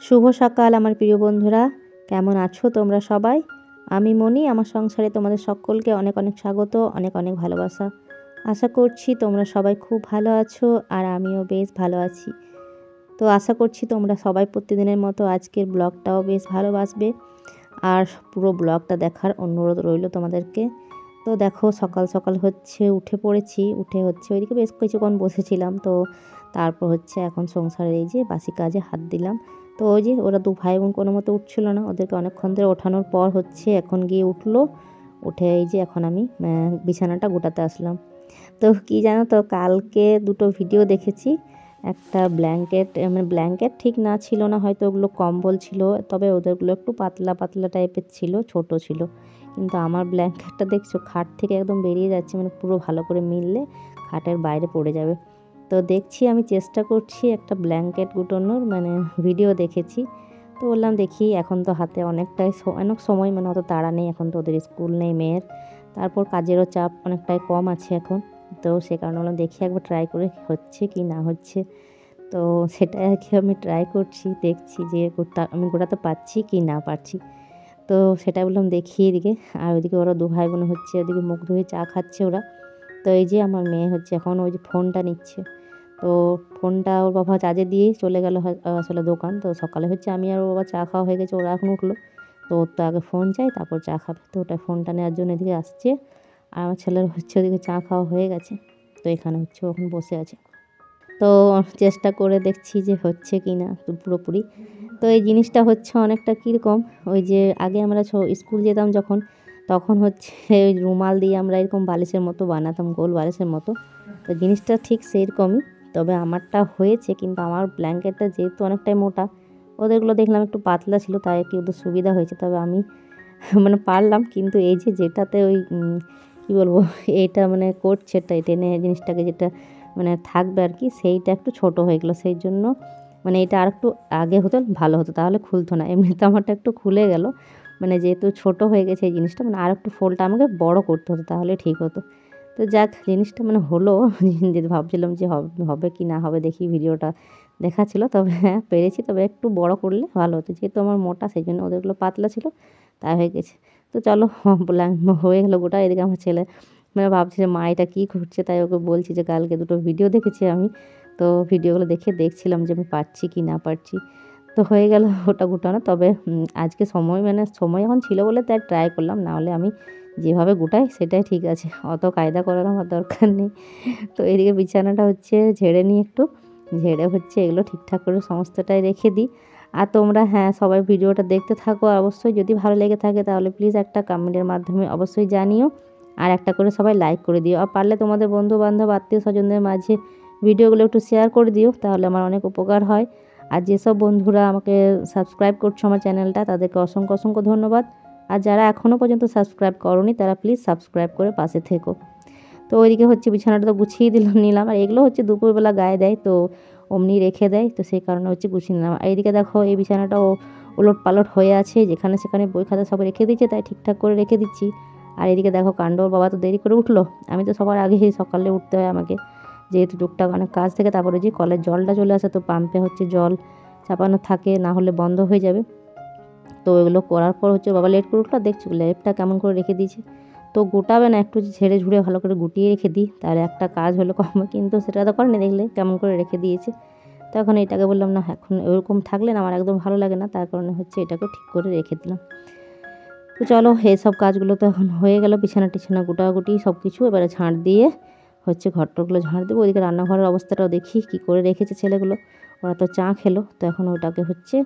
শুভ সকাল আমার প্রিয় বন্ধুরা, কেমন আছো তোমরা সবাই? আমি মনি, আমার সংসারে তোমাদের সকলকে অনেক অনেক স্বাগত, অনেক অনেক ভালোবাসা। আশা করছি তোমরা সবাই খুব ভালো আছো আর আমিও বেশ ভালো আছি। তো আশা করছি তোমরা সবাই প্রতিদিনের মতো আজকের ব্লগটাও বেশ ভালোবাসবে আর পুরো ব্লগটা দেখার অনুরোধ রইল তোমাদেরকে। তো দেখো সকাল সকাল উঠে পড়েছি, উঠে ওইদিকে বেশ কিছুক্ষণ বসেছিলাম। তো তারপর এখন সংসারের এই যে বাসি কাজে হাত দিলাম। তো ওই যে ওরা দু ভাই বোন কোনো মতো উঠছিল না, ওদেরকে অনেকক্ষণ ধরে ওঠানোর পর এখন গিয়ে উঠলো। উঠে এই যে এখন আমি বিছানাটা গোটাতে আসলাম। তো কি জানো তো, কালকে দুটো ভিডিও দেখেছি। একটা ব্ল্যাঙ্কেট, মানে ব্ল্যাঙ্কেট ঠিক না ছিল না, হয়তো ওগুলো কম্বল ছিল, তবে ওদেরগুলো একটু পাতলা পাতলা টাইপের ছিল, ছোট ছিল। কিন্তু আমার ব্ল্যাঙ্কেটটা দেখছো খাট থেকে একদম বেরিয়ে যাচ্ছে, মানে পুরো ভালো করে মিললে খাটের বাইরে পড়ে যাবে। তো দেখছি, আমি চেষ্টা করছি একটা ব্ল্যাঙ্কেট গুটানোর, মানে ভিডিও দেখেছি। তো বললাম দেখি, এখন তো হাতে অনেক সময়, মানে অত তাড়া নেই, এখন তো ওদের স্কুল নেই মেয়ের, তারপর কাজেরও চাপ অনেকটাই কম আছে এখন। তো সে কারণে বললাম দেখি একবার ট্রাই করে হচ্ছে কি না হচ্ছে। তো সেটাই আর কি আমি ট্রাই করছি, দেখছি যে আমি গোটাতে পারছি কি না পারছি। তো সেটা বললাম দেখি এদিকে। আর ওইদিকে ওরা দু ভাই বোন ওদিকে মুখ ধুয়ে চা খাচ্ছে ওরা। তো এই যে আমার মেয়ে এখন ওই যে ফোনটা নিচ্ছে। তো ফোনটা ওর বাবা চার্জে দিয়ে চলে গেল আসলে দোকান। তো সকালে আমি আর ওর বাবা চা খাওয়া হয়ে গেছে, ওরা এখন উঠলো। তো ওর তো আগে ফোন চাই, তারপর চা খাবে। তো ওটা ফোনটা নেওয়ার জন্য এদিকে আসছে। আর আমার ছেলের ওদিকে চা খাওয়া হয়ে গেছে। তো এখানে ও এখন বসে আছে। তো চেষ্টা করে দেখছি যে হচ্ছে কি না পুরোপুরি। তো এই জিনিসটা অনেকটা কীরকম, ওই যে আগে আমরা স্কুল যেতাম যখন, তখন ওই রুমাল দিয়ে আমরা এরকম বালিশের মতো বানাতাম, গোল বালিশের মতো। তো জিনিসটা ঠিক সেরকমই, তবে আমারটা হয়েছে, কিন্তু আমার ব্ল্যাঙ্কেটটা যেহেতু অনেকটাই মোটা, ওদেরগুলো দেখলাম একটু পাতলা ছিল, তাই কি ওদের সুবিধা হয়েছে। তবে আমি মানে পারলাম, কিন্তু এই যেটাতে ওই কী বলবো, এইটা মানে করছে টেনে জিনিসটাকে, যেটা মানে থাকবে আর কি, সেইটা একটু ছোট হয়ে গেলো। সেই জন্য মানে এটা আর একটু আগে হতো ভালো হতো, তাহলে খুলতো না। এমনিতে আমারটা একটু খুলে গেল, মানে যেহেতু ছোট হয়ে গেছে এই জিনিসটা, মানে আর একটু ফোলটা আমাকে বড় করতে হতো, তাহলে ঠিক হতো। তো যাক, জিনিসটা মানে হলো। ভাবছিলাম যে হবে কি না হবে, দেখি ভিডিওটা দেখাচ্ছিল। তবে হ্যাঁ পেরেছি, তবে একটু বড় করলে ভালো হতো, যেহেতু আমার মোটা সেই জন্য ওদেরগুলো পাতলা ছিল, তাই হয়ে গেছে। তো চলো, হয়ে গেলো গোটা। এদিকে আমার ছেলে মানে ভাবছি যে মা এটা কী করছে, তাই ওকে বলছি যে কালকে দুটো ভিডিও দেখেছি আমি। তো ভিডিওগুলো দেখছিলাম যে আমি পারছি কি না পারছি। তো হয়ে গেল ওটা গুটানো। তবে আজকে সময় এখন ছিল বলে তাই ট্রাই করলাম, না হলে আমি যেভাবে গুটাই সেটাই ঠিক আছে, অত কায়দা করার আমার দরকার নেই। তো এদিকে বিছানাটা ঝেড়ে নিই একটু, ঝেড়ে এগুলো ঠিকঠাক করে সমস্তটাই রেখে দিই। আর তোমরা হ্যাঁ সবাই ভিডিওটা দেখতে থাকো, আর অবশ্যই যদি ভালো লেগে থাকে তাহলে প্লিজ একটা কমেন্টের মাধ্যমে অবশ্যই জানিও, আর একটা করে সবাই লাইক করে দিও। আর পারলে তোমাদের বন্ধু বান্ধব আত্মীয় স্বজনদের মাঝে ভিডিওগুলো একটু শেয়ার করে দিও, তাহলে আমার অনেক উপকার হয়। আর যেসব বন্ধুরা আমাকে সাবস্ক্রাইব করছো আমার চ্যানেলটা, তাদেরকে অসংখ্য অসংখ্য ধন্যবাদ। আর যারা এখনও পর্যন্ত সাবস্ক্রাইব করোনি, তারা প্লিজ সাবস্ক্রাইব করে পাশে থেকো। তো ওইদিকে বিছানাটা তো গুছিয়ে নিলাম। আর এগুলো দুপুরবেলা গায়ে দেয়, তো অমনি রেখে দেয়, তো সেই কারণে গুছিয়ে নিলাম। আর এইদিকে দেখো, এই বিছানাটাও ওলট পালট হয়ে আছে, যেখানে সেখানে বই খাতা সব রেখে দিচ্ছে, তাই ঠিকঠাক করে রেখে দিচ্ছি। আর এদিকে দেখো কাণ্ড, ওর বাবা তো দেরি করে উঠলো। আমি তো সবার আগে সকালে উঠতে হয় আমাকে, যেহেতু টুকটাক অনেক কাজ থেকে। তারপরে যে কলের জলটা চলে আসে, তো পাম্পে জল চাপানো থাকে, না হলে বন্ধ হয়ে যাবে। তো এগুলো করার পর বাবা লেট করে উঠলো, দেখছি লেপটা কেমন করে রেখে দিয়েছে। তো গোটাবে না, একটু ঝেড়ে ঝুড়ে ভালো করে গুটিয়ে রেখে দিই, তাহলে একটা কাজ হলো কম। কিন্তু সেটা তো করেনি, দেখলে কেমন করে রেখে দিয়েছে। তো এখন এটাকে বললাম না, এখন ওরকম থাকলে না আমার একদম ভালো লাগে না, তার কারণে এটাকে ঠিক করে রেখে দিলাম। তো চলো, এইসব কাজগুলো তো এখন হয়ে গেল, বিছানা টিছানা গুটাগুটি সব কিছু। এবারে ঝাঁট দিয়ে ঘরটরগুলো ঝাঁট দেবো। ওইদিকে রান্নাঘরের অবস্থাটাও দেখি কী করে রেখেছে ছেলেগুলো। ওরা তো চা খেলো, তো এখন ওটাকে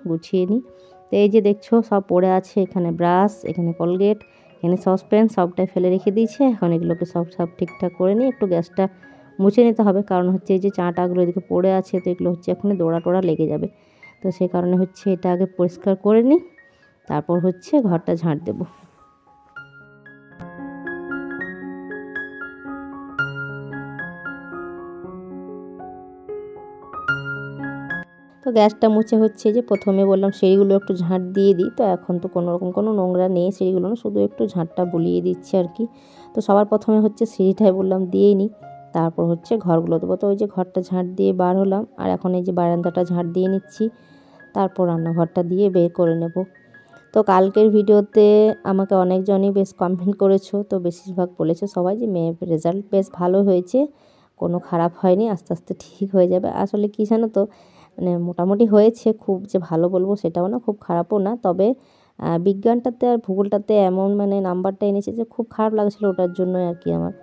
গুছিয়ে নিই। তো এই যে দেখছো সব পড়ে আছে, এখানে ব্রাশ, এখানে কোলগেট, এখানে সসপ্যান, সবটাই ফেলে রেখে দিয়েছে। এখন এগুলোকে সব ঠিকঠাক করে নিই, একটু গ্যাসটা মুছে নিতে হবে, কারণ এই যে চাটাগুলো এদিকে পড়ে আছে, তো এগুলো এখনই দৌড়া টোড়া লেগে যাবে। তো সেই কারণে এটা আগে পরিষ্কার করে নিই, তারপর ঘরটা ঝাঁট দেবো। তো গ্যাসটা মুছে যে প্রথমে বললাম সিঁড়িগুলো একটু ঝাঁট দিয়ে দিই। তো এখন তো কোনোরকম কোনো নোংরা নেই সিঁড়িগুলো, শুধু একটু ঝাঁটটা বুলিয়ে দিচ্ছি আর কি। তো সবার প্রথমে সিঁড়িটাই বললাম দিয়েই নিই, তারপর ঘরগুলো দেবো। তো ওই যে ঘরটা ঝাঁট দিয়ে বার হলাম, আর এখন এই যে বারান্দাটা ঝাঁট দিয়ে নিচ্ছি। তারপর রান্নাঘরটা দিয়ে বের করে নেব। তো কালকের ভিডিওতে আমাকে অনেকজনই বেশ কমেন্ট করেছো, তো বেশিরভাগ বলেছে সবাই যে মেয়ের রেজাল্ট বেশ ভালো হয়েছে, কোনো খারাপ হয়নি, আস্তে আস্তে ঠিক হয়ে যাবে। আসলে কী জানো তো, মানে মোটামুটি হয়েছে, খুব যে ভালো বলবো সেটাও না, খুব খারাপও না। তবে বিজ্ঞানটাতে আর ভূগোলটাতে এমন মানে নাম্বারটা এনেছে যে খুব খারাপ লাগছিলো, ওটার জন্যই আর কি আমার।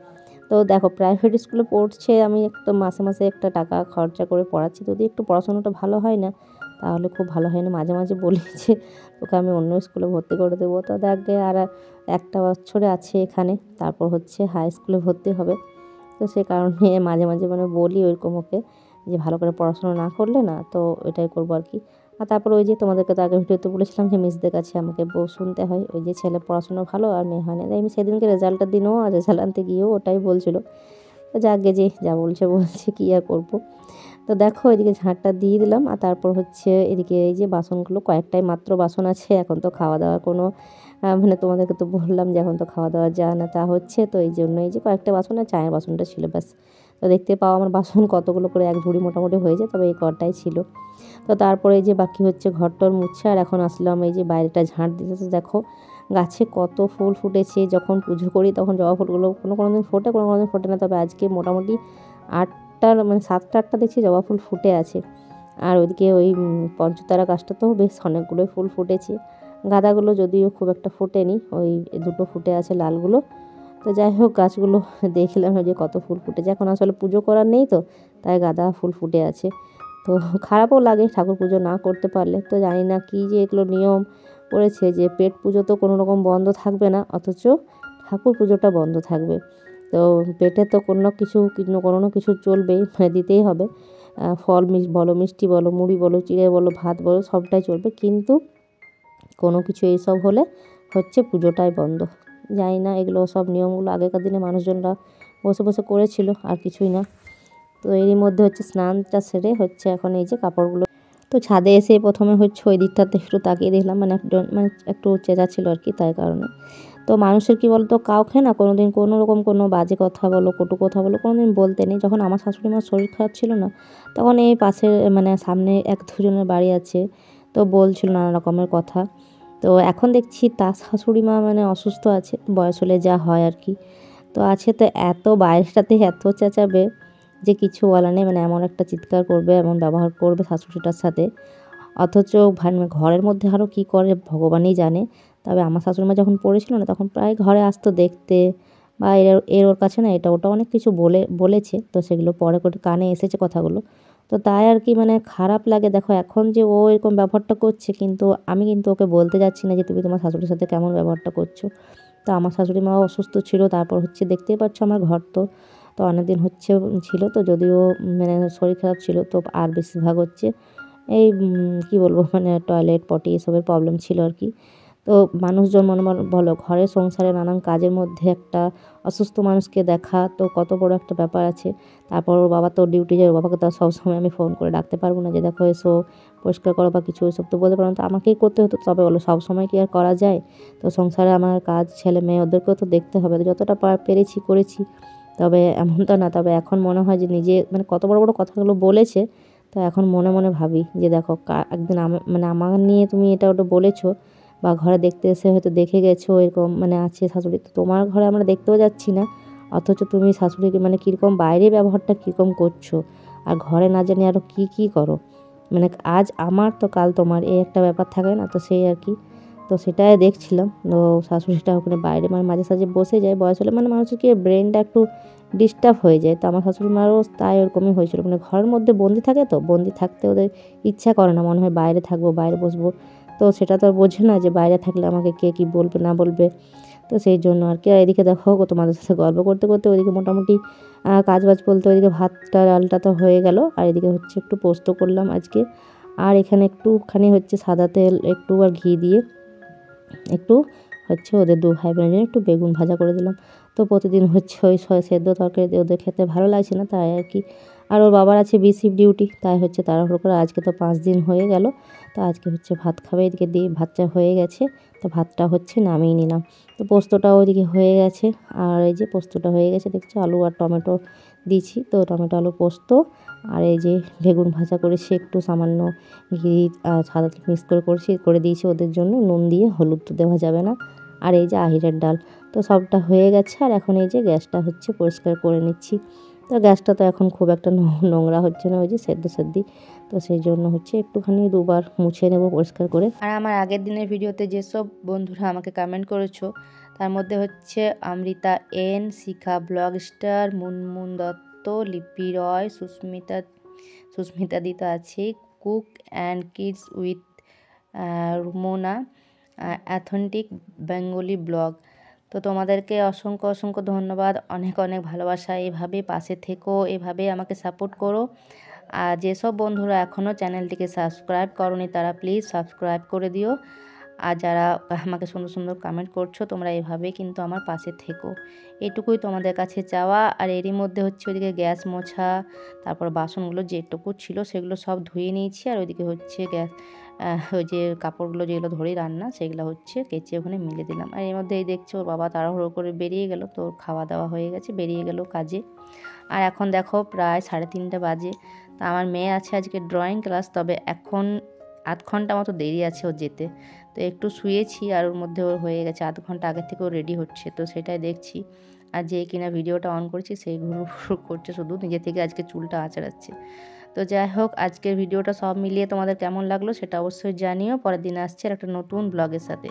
তো দেখো প্রাইভেট স্কুলে পড়ছে, আমি একটু মাসে মাসে একটা টাকা খরচা করে পড়াচ্ছি, যদি একটু পড়াশোনাটা ভালো হয় না তাহলে খুব ভালো হয় না। মাঝে মাঝে বলি যে তোকে আমি অন্য স্কুলে ভর্তি করে দেবো, তো দেখবে আর একটা বছরে আছে এখানে, তারপর হচ্ছে হাই স্কুলে ভর্তি হবে। তো সে কারণে মাঝে মাঝে মানে বলি ওইরকম ওকে, যে ভালো করে পড়াশোনা না করলে না, তো এটাই করবো আর কি। আর তারপর ওই যে তোমাদেরকে তো আগের ভিডিওতে বলেছিলাম যে মিসদের কাছে আমাকে শুনতে হয় ওই যে ছেলে পড়াশোনা ভালো আর মেয়ে হয় না। তাই আমি সেদিনকে রেজাল্টের দিনও আর রেজাল্ট আনতে গিয়েও ওটাই বলছিল। তো যাকগে, যে যা বলছে বলছে, কী আর করবো। তো দেখো এদিকে ঝাঁটটা দিয়ে দিলাম, আর তারপর হচ্ছে এদিকে এই যে বাসনগুলো কয়েকটাই মাত্র বাসন আছে, এখন তো খাওয়া দাওয়ার কোনো মানে তোমাদেরকে তো বললাম যে এখন তো খাওয়া দাওয়া যা না তা হচ্ছে, তো এই জন্য এই যে কয়েকটা বাসন আর চায়ের বাসনটা ছিল ব্যাস। তো দেখতে পাও আমার বাসন কতগুলো করে, এক ঝুড়ি মোটামুটি হয়ে যায়, তবে এই কটাই ছিল। তো তারপরে এই যে বাকি হচ্ছে ঘরটর মুছে, আর এখন আসলাম এই যে বাইরেটা ঝাঁট দিতে। তো দেখো গাছে কত ফুল ফুটেছে, যখন পুজো করি তখন জবা ফুলগুলো কোনো দিন ফোটে, কোনো দিন ফোটে না, তবে আজকে মোটামুটি 8টার মানে 7টা 8টা দেখছি জবা ফুল ফুটে আছে। আর ওইদিকে ওই পঞ্চতারা গাছটাতেও বেশ অনেকগুলোই ফুল ফুটেছে। গাঁদাগুলো যদিও খুব একটা ফোটেনি, ওই দুটো ফুটে আছে লালগুলো। তো যাই হোক গাছগুলো দেখলাম যে কত ফুল ফুটেছে, এখন আসলে পুজো করার নেই তো, তাই গাঁদা ফুল ফুটে আছে। তো খারাপও লাগে ঠাকুর পুজো না করতে পারলে। তো জানি না কী যে এগুলো নিয়ম করেছে যে পেট পুজো তো কোনো রকম বন্ধ থাকবে না, অথচ ঠাকুর পুজোটা বন্ধ থাকবে। তো পেটে তো কোনো না কিছু চলবেই, মানে দিতেই হবে। ফল বলো, মিষ্টি বলো, মুড়ি বলো, চিড়ে বলো, ভাত বলো, সবটাই চলবে, কিন্তু কোনো কিছু এইসব হলে হচ্ছে পুজোটাই বন্ধ। জানি না এগুলো সব নিয়মগুলো আগেকার দিনে মানুষজনরা বসে বসে করেছিল, আর কিছুই না। তো এরই মধ্যে হচ্ছে স্নানটা সেরে হচ্ছে এখন এই যে কাপড়গুলো, তো ছাদে এসে প্রথমে হচ্ছে ওই দিকটাতে একটু তাকিয়ে দেখলাম, মানে একটু চেঁচা ছিল আর কি, তাই কারণে। তো মানুষের কী বলতো, কাউকে না কোনো দিন কোনো রকম কোনো বাজে কথা বলো, কটু কথা বলো, কোনো দিন বলতে নেই। যখন আমার শাশুড়ি মার শরীর খারাপ ছিল না, তখন এই পাশের মানে সামনে 1-2 জনের বাড়ি আছে, তো বলছিল নানা রকমের কথা। তো এখন দেখছি তার শাশুড়ি মা মানে অসুস্থ আছে, বয়স হলে যা হয় আর কি। তো আছে, তো এত বাইরেটাতে এত চেঁচাবে যে কিছু বলার নেই, মানে এমন একটা চিৎকার করবে, এমন ব্যবহার করবে শাশুড়িটার সাথে। অথচ ঘরের মধ্যে আরও কী করে ভগবানই জানে। তবে আমার শাশুড়ি মা যখন পড়েছিল না, তখন প্রায় ঘরে আসতো দেখতে, বা ওর কাছে না এটা ওটা অনেক কিছু বলেছে, তো সেগুলো পরে করে কানে এসেছে কথাগুলো। তো তাই আর কি মানে খারাপ লাগে। দেখো এখন যে ও এরকম ব্যবহারটা করছে, কিন্তু আমি কিন্তু ওকে বলতে যাচ্ছি না যে তুমি তোমার শাশুড়ির সাথে কেমন ব্যবহারটা করছো। তো আমার শাশুড়ি মাও অসুস্থ ছিল, তারপর হচ্ছে দেখতেই পাচ্ছ আমার ঘর তো অনেকদিন হচ্ছে ছিল, তো যদিও মানে শরীর খারাপ ছিল, তো আর বেশিরভাগ হচ্ছে এই কী বলবো, মানে টয়লেট পটি এসবের প্রবলেম ছিল আর কি। তো মানুষজন মনে বলো ঘরের সংসারে নানান কাজের মধ্যে একটা অসুস্থ মানুষকে দেখা তো কত বড় একটা ব্যাপার আছে। তারপর ওর বাবা তো ডিউটি যায়, ওর বাবাকে তো সবসময় আমি ফোন করে ডাকতে পারবো না যে দেখো এসো পরিষ্কার করো বা কিছু, এসব তো বলতে পারবো না, তো আমাকেই করতে হতো। তবে বলো সবসময় কি আর করা যায়? তো সংসারে আমার কাজ, ছেলে মেয়ে ওদেরকেও তো দেখতে হবে, তো যতটা পেরেছি করেছি। তবে এমনটা না, তবে এখন মনে হয় যে নিজে মানে কত বড় বড় কথাগুলো বলেছে, তো এখন মনে মনে ভাবি যে দেখো একদিন মানে আমার নিয়ে তুমি এটা ওটা বলেছো, বা ঘরে দেখতে এসে হয়তো দেখে গেছো এরকম মানে আছে শাশুড়ি, তো তোমার ঘরে আমরা দেখতেও যাচ্ছি না, অথচ তুমি শাশুড়িকে মানে কীরকম বাইরে ব্যবহারটা কীরকম করছো, আর ঘরে না জানি আরও কী করো, মানে আজ আমার তো কাল তোমার, এই একটা ব্যাপার থাকে না, তো সেই আর কি। তো সেটাই দেখছিলাম। তো শাশুড়িটা ওখানে বাইরে মানে মাঝে সাঝে বসে যায়, বয়স হলে মানে মানুষের কি ব্রেনটা একটু ডিস্টার্ব হয়ে যায়। তো আমার শাশুড়ি মারও তাই ওরকমই হয়েছিল, মানে ঘরের মধ্যে বন্দি থাকে, তো বন্দি থাকতে ওদের ইচ্ছা করে না, মনে হয় বাইরে থাকবো, বাইরে বসবো। তো সেটা তো আর বোঝে না যে বাইরে থাকলে আমাকে কে কী বলবে না বলবে। তো সেই জন্য আর কি। আর এদিকে দেখো তোমাদের সাথে গল্প করতে করতে ওইদিকে মোটামুটি কাজবাজ বলতে ওইদিকে ভাতটা ডালটা তো হয়ে গেল, আর এদিকে হচ্ছে একটু পোস্ত করলাম আজকে। আর এখানে একটুখানি হচ্ছে সাদা তেল একটু আর ঘি দিয়ে একটু হচ্ছে ওদের 2 ভাই বোনের জন্য একটু বেগুন ভাজা করে দিলাম। তো প্রতিদিন হচ্ছে ওই সেদ্ধ তরকারি দিয়ে ওদের খেতে ভালো লাগছে না, তাই আর কি। আর ওর বাবার আছে বিসিপ ডিউটি, তাই হচ্ছে তাড়াহুড়ো করে আজকে তো 5 দিন হয়ে গেল, তো আজকে হচ্ছে ভাত খাবে। এদিকে দিয়ে ভাতটা হয়ে গেছে, তো ভাতটা হচ্ছে নামিয়ে নিলাম। তো পোস্তটাও ওইদিকে হয়ে গেছে, আর এই যে পোস্তটা হয়ে গেছে দেখছো, আলু আর টমেটো দিয়েছি। তো টমেটো আলু পোস্ত আর এই যে বেগুন ভাজা করেছি, একটু সামান্য ঘি সাদা তেল মিক্স করে দিয়েছি ওদের জন্য, নুন দিয়ে, হলুদ তো দেওয়া যাবে না। আর এই যে আহিরের ডাল, তো সবটা হয়ে গেছে। আর এখন এই যে গ্যাসটা হচ্ছে পরিষ্কার করে নিচ্ছি। তো গ্যাসটা তো এখন খুব একটা নোংরা হচ্ছে না, ওই যে সেদ্ধি, তো সেই জন্য হচ্ছে একটুখানি দুবার মুছে নেব পরিষ্কার করে। আর আমার আগের দিনের ভিডিওতে যেসব বন্ধুরা আমাকে কমেন্ট করেছো তার মধ্যে হচ্ছে Amrita N, Shikha blog star, Munmun Dutta, Lipi Roy, Susmita দি তো আছেই, cook and kids with Rumona, authentic Bengali blog. তো তোমাদেরকে অসংখ্য ধন্যবাদ, অনেক ভালোবাসা। এভাবে পাশে থেকো, এভাবে আমাকে সাপোর্ট করো। আর যেসব বন্ধুরা এখনও চ্যানেলটিকে সাবস্ক্রাইব করোনি তারা প্লিজ সাবস্ক্রাইব করে দিও। আর যারা আমাকে সুন্দর কমেন্ট করছো, তোমরা এভাবেই কিন্তু আমার পাশে থেকো, এটুকুই তোমাদের কাছে চাওয়া। আর এরই মধ্যে হচ্ছে ওইদিকে গ্যাস মোছা, তারপর বাসনগুলো যেটুকু ছিল সেগুলো সব ধুয়ে নিয়েছি। আর ওইদিকে হচ্ছে ওই যে কাপড়গুলো যেগুলো ধরে রান্না সেগুলো হচ্ছে কেচে ওখানে মিলে দিলাম। আর এর মধ্যে এই দেখছো ওর বাবা তাড়াহুড়ো করে বেরিয়ে গেল, তো খাওয়া দাওয়া হয়ে গেছে, বেরিয়ে গেল কাজে। আর এখন দেখো প্রায় 3:30 বাজে। তা আমার মেয়ে আছে আজকে ড্রয়িং ক্লাস, তবে এখন আধ ঘন্টা মতো দেরি আছে ওর যেতে। তো একটু শুয়েছি, আর ওর মধ্যে ওর হয়ে গেছে আধ ঘন্টা আগে থেকে ও রেডি হচ্ছে, তো সেটাই দেখছি। আর যে কিনা ভিডিওটা অন করছি সেই ঘুরু করছে, শুধু নিজে থেকে আজকে চুলটা আঁচড়াচ্ছে। তো যাই হোক, আজকের ভিডিওটা সব মিলিয়ে তোমাদের কেমন লাগলো সেটা অবশ্যই জানিও। পরের দিন আসছে আর একটা নতুন ব্লগের সাথে।